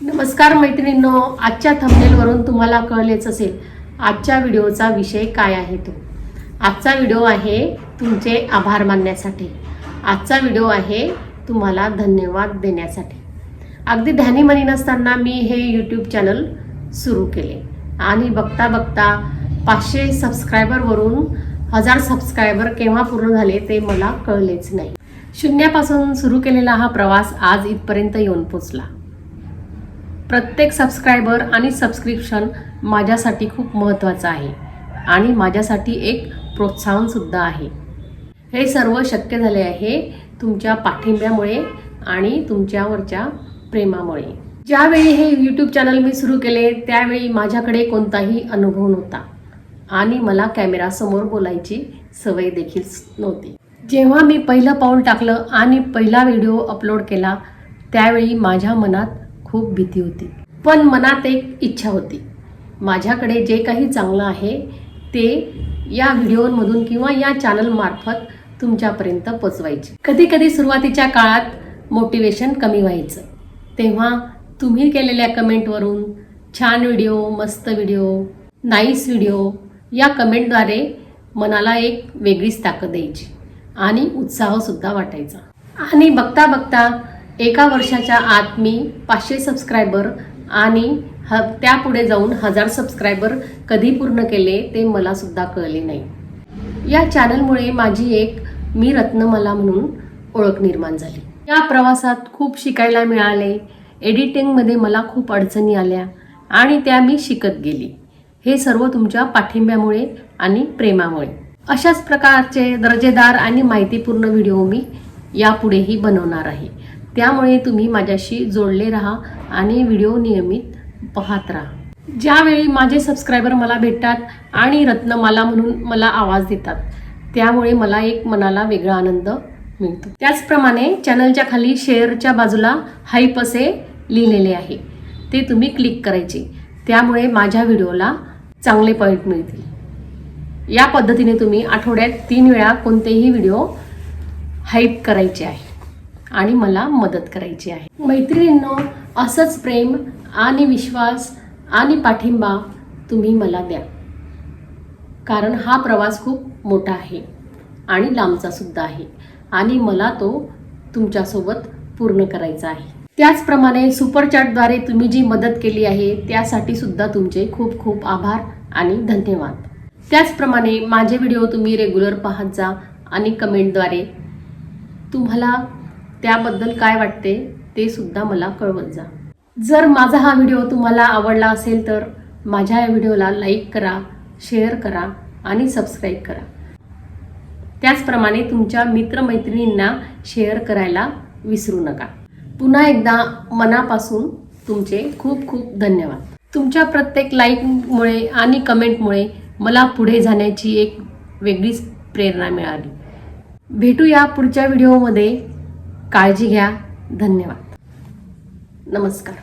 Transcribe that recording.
नमस्कार मैत्रिणींनो, आजच्या थंबनेलवरून तुम्हाला कळलेच असेल आजच्या व्हिडिओचा विषय काय आहे तो। आजचा व्हिडिओ आहे तुमचे आभार मानण्यासाठी। आजचा व्हिडिओ आहे तुम्हाला धन्यवाद देण्यासाठी। अगदी ध्यानीमनी नसताना मी हे YouTube चॅनल सुरू केले आणि बघता बघता 500 सबस्क्रायबरवरून 1000 सबस्क्रायबर केव्हा पूर्ण झाले ते मला कळलेच नाही। शून्यापासून सुरू केलेला हा प्रवास आज इथपर्यंत येऊन पोचला। प्रत्येक सबस्क्रायबर आणि सबस्क्रिप्शन माझ्यासाठी खूप महत्त्वाचं आहे आणि माझ्यासाठी एक प्रोत्साहन सुद्धा आहे। हे सर्व शक्य झाले आहे तुमच्या पाठिंब्यामुळे आणि तुमच्यावरच्या प्रेमामुळे। ज्यावेळी हे YouTube चॅनल मी सुरू केले त्यावेळी माझ्याकडे कोणताही अनुभव नव्हता आणि मला कॅमेरासमोर बोलायची सवय देखील नव्हती। जेव्हा मी पहिलं पाऊल टाकलं आणि पहिला व्हिडिओ अपलोड केला त्यावेळी माझ्या मनात खूप भीती होती, पण मनात एक इच्छा होती। माझ्याकडे जे काही चांगलं आहे ते या व्हिडिओमधून किंवा या चॅनल मार्फत तुमच्यापर्यंत पोचवायचे। कधी कधी सुरुवातीच्या काळात मोटिवेशन कमी व्हायचं, तेव्हा तुम्ही केलेल्या कमेंटवरून छान व्हिडिओ, मस्त व्हिडिओ, नाईस व्हिडिओ या कमेंटद्वारे मनाला एक वेगळीच ताकद यायची आणि उत्साह सुद्धा वाटायचा। आणि बघता बघता एका वर्षाच्या आत मी 500 सबस्क्रायबर आणि त्यापुढे जाऊन 1000 सबस्क्रायबर कधी पूर्ण केले ते मला सुद्धा कळले नाही। या चॅनलमुळे माझी एक मी रत्नमाला म्हणून ओळख निर्माण झाली। या प्रवासात खूप शिकायला मिळाले। एडिटिंगमध्ये मला खूप अडचणी आल्या आणि त्या मी शिकत गेली। हे सर्व तुमच्या पाठिंब्यामुळे आणि प्रेमामुळे। अशाच प्रकारचे दर्जेदार आणि माहितीपूर्ण व्हिडिओ मी यापुढेही बनवणार आहे, त्यामुळे तुम्ही माझ्याशी जोडले राहा आणि व्हिडिओ नियमित पाहत राहा। ज्यावेळी माझे सबस्क्रायबर मला भेटतात आणि रत्नमाला म्हणून मला आवाज देतात त्यामुळे मला एक मनाला वेगळा आनंद मिळतो। त्याचप्रमाणे चॅनलच्या खाली शेअरच्या बाजूला हाईप असे लिहिलेले आहे, ते तुम्ही क्लिक करायचे, त्यामुळे माझ्या व्हिडिओला चांगले पॉईंट मिळतील। या पद्धतीने तुम्ही आठवड्यात 3 वेळा कोणतेही व्हिडिओ हाईप करायचे आहे आणि मला मदत करायची आहे। मैत्रिणींनो, असंच प्रेम आणि विश्वास आणि पाठिंबा तुम्ही मला द्या, कारण हा प्रवास खूप मोठा आहे आणि लांबचा सुद्धा आहे आणि मला तो तुमच्यासोबत पूर्ण करायचा आहे। त्याचप्रमाणे सुपर चॅटद्वारे तुम्ही जी मदत केली आहे त्यासाठी सुद्धा तुमचे खूप खूप आभार आणि धन्यवाद। त्याचप्रमाणे माझे व्हिडिओ तुम्ही रेग्युलर पाहत जा आणि कमेंटद्वारे तुम्हाला त्याबद्दल काय वाटते ते सुद्धा मला कळवत जा। जर माझा हा व्हिडिओ तुम्हाला आवडला असेल तर माझ्या या व्हिडिओला लाईक करा, शेअर करा आणि सबस्क्राईब करा। त्याचप्रमाणे तुमच्या मित्रमैत्रिणींना शेअर करायला विसरू नका। पुन्हा एकदा मनापासून तुमचे खूप खूप धन्यवाद। तुमच्या प्रत्येक लाईकमुळे आणि कमेंटमुळे मला पुढे जाण्याची एक वेगळीच प्रेरणा मिळाली। भेटूया पुढच्या व्हिडिओमध्ये। काळजी घ्या। धन्यवाद। नमस्कार।